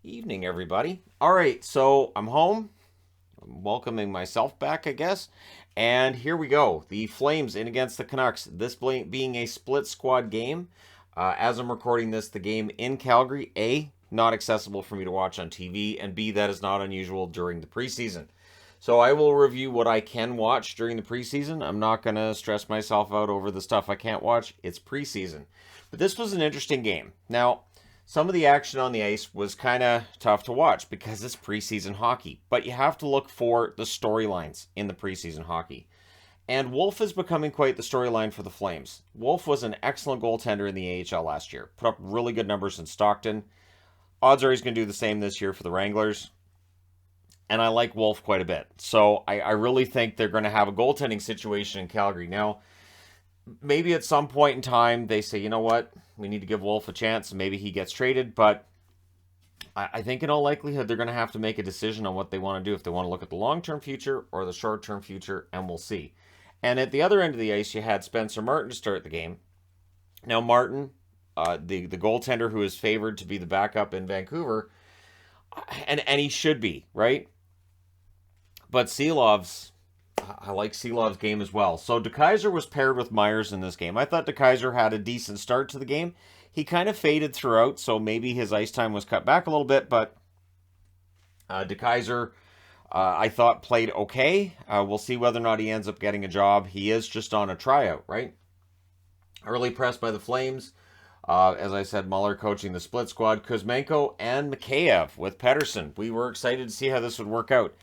Evening, everybody. All right, so I'm home. I'm welcoming myself back, I guess. And here we go. The Flames in against the Canucks. This being a split squad game. As I'm recording this, the game in Calgary, A, not accessible for me to watch on TV, and B, that is not unusual during the preseason. So I will review what I can watch during the preseason. I'm not going to stress myself out over the stuff I can't watch. It's preseason. But this was an interesting game. Now, some of the action on the ice was kind of tough to watch because it's preseason hockey, but you have to look for the storylines in the preseason hockey. And Wolf is becoming quite the storyline for the Flames. Wolf was an excellent goaltender in the AHL last year, put up really good numbers in Stockton. Odds are he's going to do the same this year for the Wranglers. And I like Wolf quite a bit. So I really think they're going to have a goaltending situation in Calgary. Now, maybe at some point in time they say, you know what, we need to give Wolf a chance, and maybe he gets traded, but I think in all likelihood they're going to have to make a decision on what they want to do, if they want to look at the long-term future or the short-term future, and we'll see. And at the other end of the ice, you had Spencer Martin to start the game. Now Martin, the goaltender who is favored to be the backup in Vancouver, and he should be, right? But I like Seelov's game as well. So DeKeyser was paired with Myers in this game. I thought DeKeyser had a decent start to the game. He kind of faded throughout, so maybe his ice time was cut back a little bit, but DeKeyser, I thought, played okay. We'll see whether or not he ends up getting a job. He is just on a tryout, right? Early press by the Flames. As I said, Muller coaching the split squad. Kuzmenko and Mikheyev with Pedersen. We were excited to see how this would work out.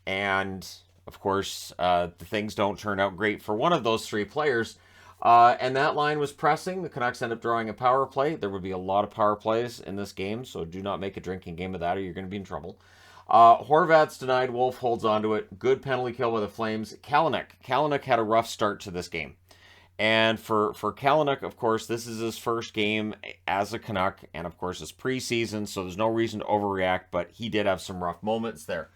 And of course, the things don't turn out great for one of those three players. And that line was pressing. The Canucks end up drawing a power play. There would be a lot of power plays in this game, so do not make a drinking game of that or you're going to be in trouble. Horvat's denied. Wolf holds onto it. Good penalty kill by the Flames. Kalynuk had a rough start to this game. And for Kalynuk, of course, this is his first game as a Canuck. And, of course, it's preseason, so there's no reason to overreact. But he did have some rough moments there.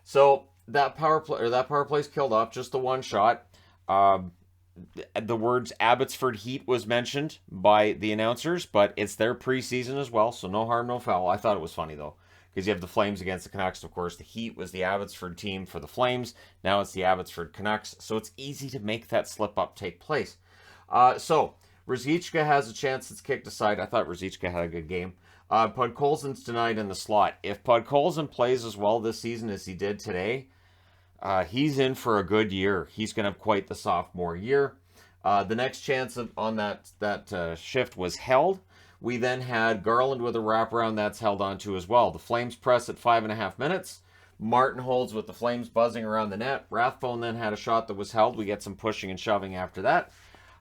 So that power play's killed off. Just the one shot. The words Abbotsford Heat was mentioned by the announcers, but it's their preseason as well, so no harm, no foul. I thought it was funny, though, because you have the Flames against the Canucks. Of course, the Heat was the Abbotsford team for the Flames. Now it's the Abbotsford Canucks, so it's easy to make that slip-up take place. So Ruzicka has a chance that's kicked aside. I thought Ruzicka had a good game. Podkolzin's denied in the slot. If Podkolzin plays as well this season as he did today, he's in for a good year. He's going to have quite the sophomore year. The next chance on that shift was held. We then had Garland with a wraparound that's held onto as well. The Flames press at 5.5 minutes. Martin holds with the Flames buzzing around the net. Rathbone then had a shot that was held. We get some pushing and shoving after that.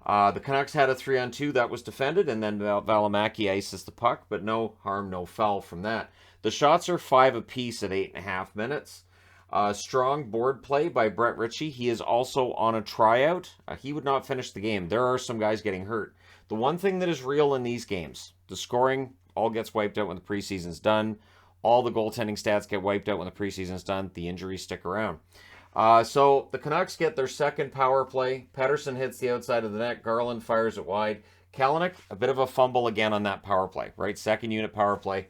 The Canucks had a 3-on-2 that was defended, and then Valimaki ices the puck, but no harm, no foul from that. The shots are 5 apiece at 8.5 minutes. Strong board play by Brett Ritchie. He is also on a tryout. He would not finish the game. There are some guys getting hurt. The one thing that is real in these games, the scoring all gets wiped out when the preseason's done. All the goaltending stats get wiped out when the preseason's done. The injuries stick around. So the Canucks get their second power play. Pedersen hits the outside of the net. Garland fires it wide. Kalynuk, a bit of a fumble again on that power play, right? Second unit power play.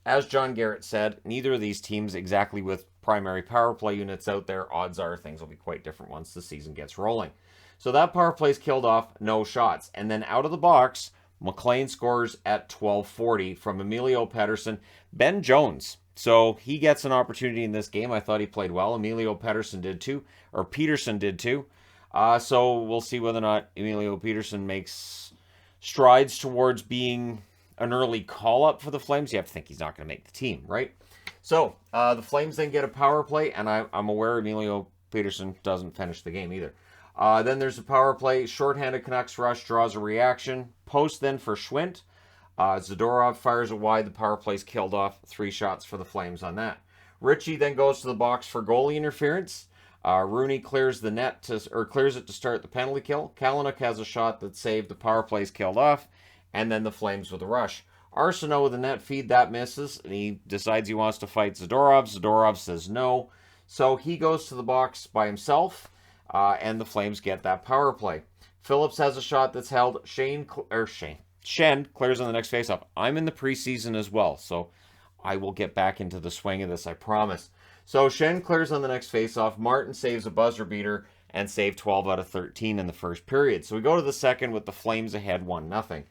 As John Garrett said, neither of these teams exactly with primary power play units out there. Odds are things will be quite different once the season gets rolling. So that power play's killed off, no shots. And then out of the box, McLean scores at 12:40 from Emilio Pedersen. Ben Jones. So he gets an opportunity in this game. I thought he played well. Emilio Peterson did too. So we'll see whether or not Emilio Peterson makes strides towards being an early call-up for the Flames. You have to think he's not going to make the team, right? So the Flames then get a power play, and I'm aware Emilio Peterson doesn't finish the game either. Then there's a power play. Shorthanded Canucks rush draws a reaction. Post then for Schwint. Zadorov fires it wide. The power play's killed off. 3 shots for the Flames on that. Ritchie then goes to the box for goalie interference. Rooney clears the net clears it to start the penalty kill. Kalynuk has a shot that saved. The power play's killed off. And then the Flames with a rush. Arsenault with a net feed, that misses, and he decides he wants to fight Zadorov. Zadorov says no. So he goes to the box by himself, and the Flames get that power play. Phillips has a shot that's held. Shen clears on the next faceoff. I'm in the preseason as well, so I will get back into the swing of this, I promise. So Shen clears on the next faceoff. Martin saves a buzzer beater and saved 12 out of 13 in the first period. So we go to the second with the Flames ahead 1-0.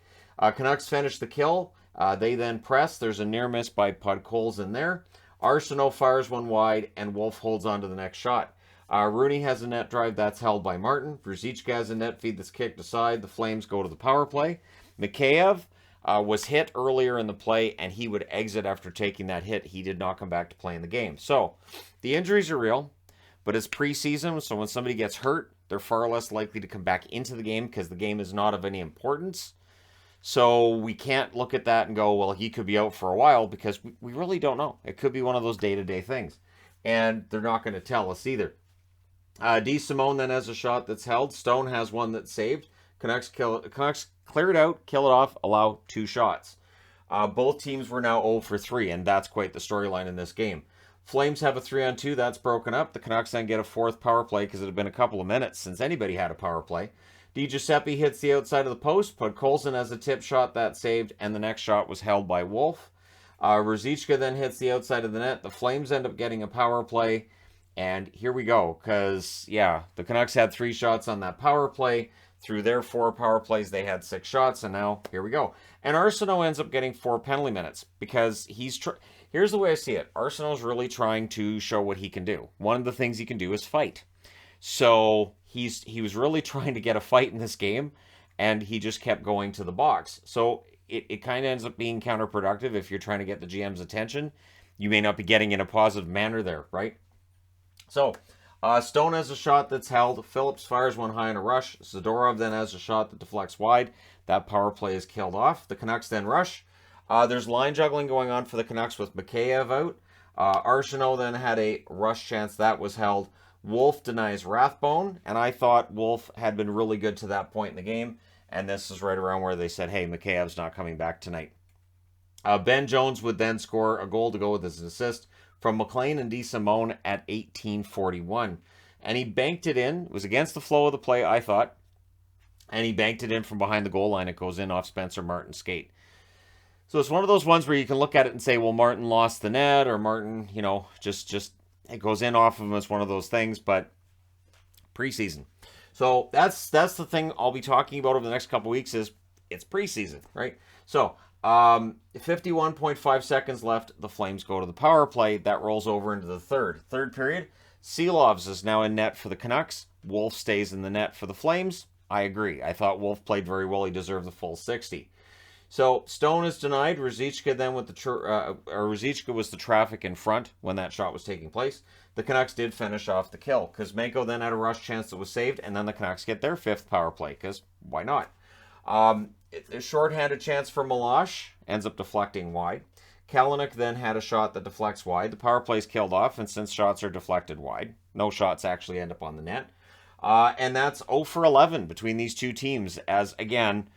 Canucks finish the kill. They then press. There's a near miss by Podkolzin in there. Arsenault fires one wide, and Wolf holds on to the next shot. Rooney has a net drive that's held by Martin. Ruzicka has a net feed that's kicked aside. The Flames go to the power play. Mikheyev was hit earlier in the play, and he would exit after taking that hit. He did not come back to play in the game. So the injuries are real, but it's preseason, so when somebody gets hurt, they're far less likely to come back into the game because the game is not of any importance. So we can't look at that and go, well, he could be out for a while, because we really don't know. It could be one of those day-to-day things. And they're not going to tell us either. DeSimone then has a shot that's held. Stone has one that's saved. Canucks clear it out, kill it off, allow 2 shots. Both teams were now 0 for 3, and that's quite the storyline in this game. Flames have a 3-on-2. That's broken up. The Canucks then get a 4th power play because it had been a couple of minutes since anybody had a power play. Di Giuseppe hits the outside of the post. Podkolzin has a tip shot that's saved, and the next shot was held by Wolf. Ruzicka then hits the outside of the net. The Flames end up getting a power play, and here we go, because, yeah, the Canucks had 3 shots on that power play. Through their 4 power plays, they had 6 shots, and now here we go. And Arsenault ends up getting 4 penalty minutes because here's the way I see it. Arsenault's really trying to show what he can do. One of the things he can do is fight. So he was really trying to get a fight in this game, and he just kept going to the box. So it kind of ends up being counterproductive if you're trying to get the GM's attention. You may not be getting in a positive manner there, right? So Stone has a shot that's held. Phillips fires one high in a rush. Zadorov then has a shot that deflects wide. That power play is killed off. The Canucks then rush. There's line juggling going on for the Canucks with Mikheyev out. Arsenault then had a rush chance that was held. Wolf denies Rathbone, and I thought Wolf had been really good to that point in the game, and this is right around where they said, hey, Mikheyev's not coming back tonight. Ben Jones would then score a goal to go with his assist from McLean and DeSimone at 18:41. And he banked it in. It was against the flow of the play, I thought. And he banked it in from behind the goal line. It goes in off Spencer Martin's skate. So it's one of those ones where you can look at it and say, well, Martin lost the net, or Martin, just it goes in off of him. It's one of those things, but preseason. So that's the thing I'll be talking about over the next couple weeks is it's preseason, right? So 51.5 seconds left. The Flames go to the power play. That rolls over into the third period. Seelovs is now in net for the Canucks. Wolf stays in the net for the Flames. I agree. I thought Wolf played very well. He deserved the full 60. So Stone is denied. Ruzicka then with Ruzicka was the traffic in front when that shot was taking place. The Canucks did finish off the kill. Kuzmenko then had a rush chance that was saved, and then the Canucks get their 5th power play, because why not? A shorthanded chance for Milosh ends up deflecting wide. Kalanick then had a shot that deflects wide. The power play is killed off, and since shots are deflected wide, no shots actually end up on the net. And that's 0 for 11 between these two teams, as, again,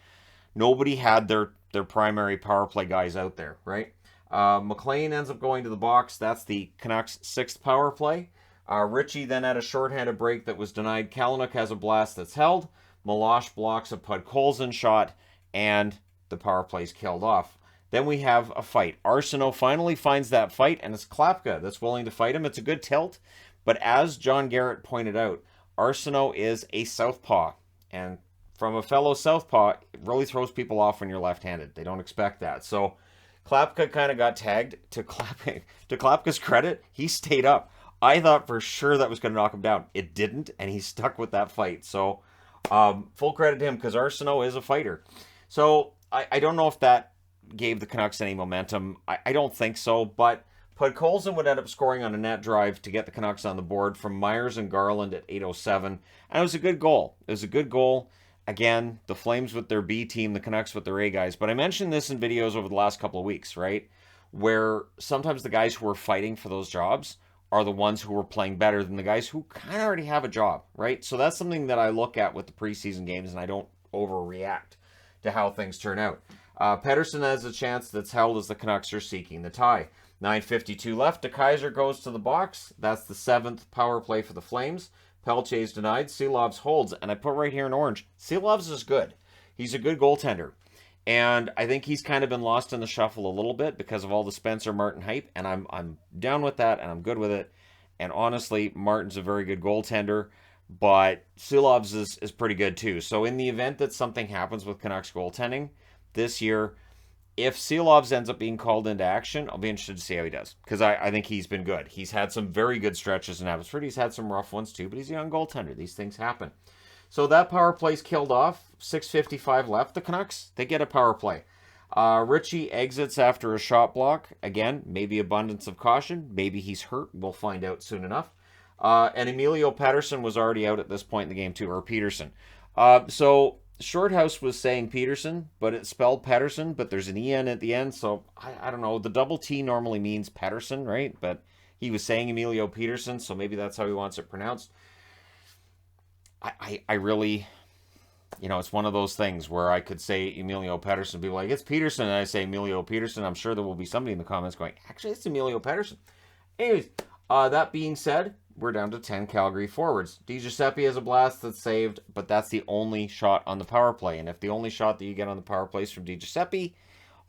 nobody had their primary power play guys out there, right? McLean ends up going to the box. That's the Canucks' 6th power play. Ritchie then had a shorthanded break that was denied. Kalanick has a blast that's held. Milosh blocks a Podkolzin shot, and the power play's killed off. Then we have a fight. Arsenault finally finds that fight, and it's Klapka that's willing to fight him. It's a good tilt, but as John Garrett pointed out, Arsenault is a southpaw, and from a fellow southpaw, it really throws people off when you're left-handed. They don't expect that. So Klapka kind of got tagged. To Klapka's credit, he stayed up. I thought for sure that was going to knock him down. It didn't, and he stuck with that fight. So full credit to him, because Arsenault is a fighter. So I don't know if that gave the Canucks any momentum. I don't think so, but Podkolzin would end up scoring on a net drive to get the Canucks on the board from Myers and Garland at 8:07. And it was a good goal. It was a good goal. Again, the Flames with their B team, the Canucks with their A guys. But I mentioned this in videos over the last couple of weeks, right? Where sometimes the guys who are fighting for those jobs are the ones who are playing better than the guys who kind of already have a job, right? So that's something that I look at with the preseason games, and I don't overreact to how things turn out. Pettersson has a chance that's held as the Canucks are seeking the tie. 9:52 left. DeKaiser goes to the box. That's the 7th power play for the Flames. Pelche's denied. Seelovs holds. And I put right here in orange, Seelovs is good. He's a good goaltender. And I think he's kind of been lost in the shuffle a little bit because of all the Spencer Martin hype, and I'm down with that, and I'm good with it. And honestly, Martin's a very good goaltender, but Silovs is pretty good too. So in the event that something happens with Canucks goaltending this year, if Silovs ends up being called into action, I'll be interested to see how he does, because I think he's been good. He's had some very good stretches in Abbotsford. He's had some rough ones too, but he's a young goaltender. These things happen. So that power play's killed off. 6:55 left. The Canucks, they get a power play. Richie exits after a shot block. Again, maybe abundance of caution. Maybe he's hurt. We'll find out soon enough. And Emilio Pettersson was already out at this point in the game too, or Peterson. So Shorthouse was saying Peterson, but it's spelled Pettersson, but there's an EN at the end. So I don't know. The double T normally means Pettersson, right? But he was saying Emilio Peterson, so maybe that's how he wants it pronounced. I really, it's one of those things where I could say Emilio Pettersson, be like, it's Peterson, and I say Emilio Peterson. I'm sure there will be somebody in the comments going, actually, it's Emilio Pettersson. Anyways, that being said, we're down to 10 Calgary forwards. DiGiuseppe has a blast that's saved, but that's the only shot on the power play. And if the only shot that you get on the power play is from DiGiuseppe,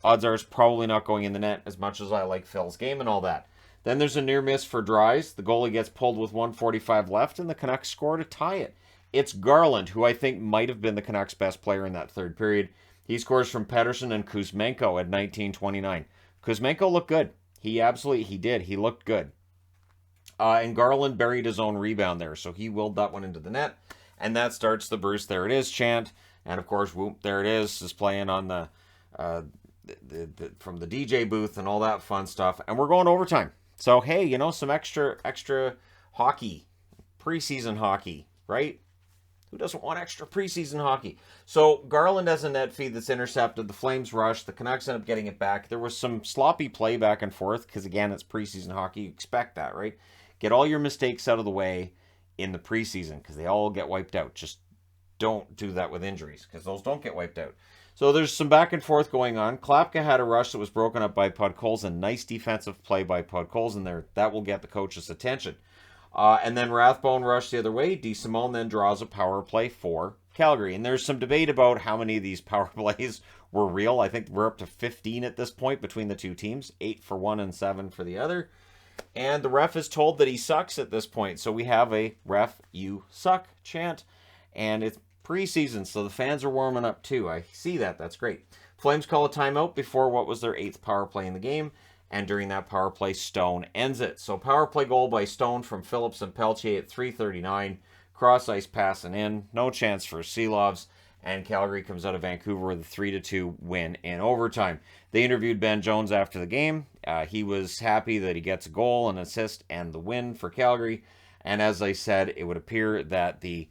odds are it's probably not going in the net, as much as I like Phil's game and all that. Then there's a near miss for Dries. The goalie gets pulled with 1:45 left, and the Canucks score to tie it. It's Garland, who I think might have been the Canucks' best player in that third period. He scores from Pettersson and Kuzmenko at 19:29. Kuzmenko looked good. He did. He looked good. And Garland buried his own rebound there, so he willed that one into the net. And that starts the Bruce There It Is chant. And of course, Whoop, There It Is playing on the from the DJ booth and all that fun stuff. And we're going overtime. So hey, some extra hockey, preseason hockey, right? Who doesn't want extra preseason hockey? So Garland has a net feed that's intercepted. The Flames rush. The Canucks end up getting it back. There was some sloppy play back and forth because, again, it's preseason hockey. You expect that, right? Get all your mistakes out of the way in the preseason because they all get wiped out. Just don't do that with injuries because those don't get wiped out. So there's some back and forth going on. Klapka had a rush that was broken up by Podkolzin. Nice defensive play by Podkolzin there. That will get the coach's attention. And then Rathbone rushed the other way. DeSimone then draws a power play for Calgary. And there's some debate about how many of these power plays were real. I think we're up to 15 at this point between the two teams. 8 for one and 7 for the other. And the ref is told that he sucks at this point. So we have a ref, you suck chant. And it's preseason, so the fans are warming up too. I see that. That's great. Flames call a timeout before what was their 8th power play in the game. And during that power play, Stone ends it. So power play goal by Stone from Phillips and Peltier at 3:39. Cross ice passing in. No chance for Silovs. And Calgary comes out of Vancouver with a 3-2 win in overtime. They interviewed Ben Jones after the game. He was happy that he gets a goal, an assist, and the win for Calgary. And as I said, it would appear that the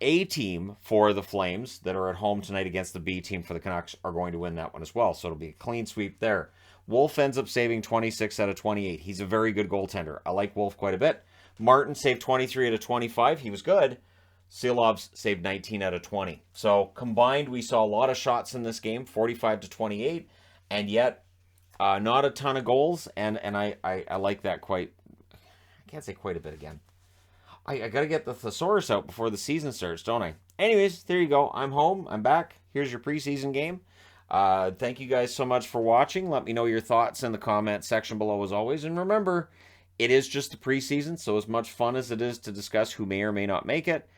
A team for the Flames that are at home tonight against the B team for the Canucks are going to win that one as well. So it'll be a clean sweep there. Wolf ends up saving 26 out of 28. He's a very good goaltender. I like Wolf quite a bit. Martin saved 23 out of 25. He was good. Silovs saved 19 out of 20. So combined, we saw a lot of shots in this game, 45 to 28, and yet not a ton of goals. And I like that quite. I can't say quite a bit again. I got to get the thesaurus out before the season starts, don't I? Anyways, there you go. I'm home. I'm back. Here's your preseason game. Thank you guys so much for watching. Let me know your thoughts in the comment section below as always. And remember, it is just the preseason, so as much fun as it is to discuss who may or may not make it,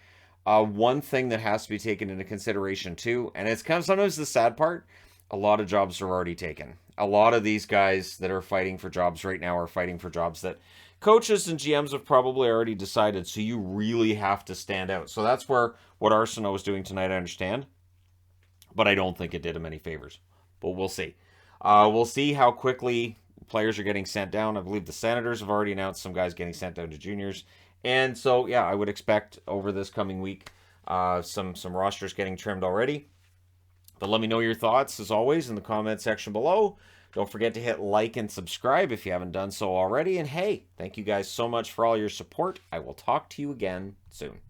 one thing that has to be taken into consideration too, and it's kind of sometimes the sad part, a lot of jobs are already taken. A lot of these guys that are fighting for jobs right now are fighting for jobs that coaches and GMs have probably already decided, so you really have to stand out. So that's where what Arsenault was doing tonight, I understand. But I don't think it did him any favors. But we'll see. We'll see how quickly players are getting sent down. I believe the Senators have already announced some guys getting sent down to juniors. And so, yeah, I would expect over this coming week some rosters getting trimmed already. But let me know your thoughts, as always, in the comment section below. Don't forget to hit like and subscribe if you haven't done so already. And hey, thank you guys so much for all your support. I will talk to you again soon.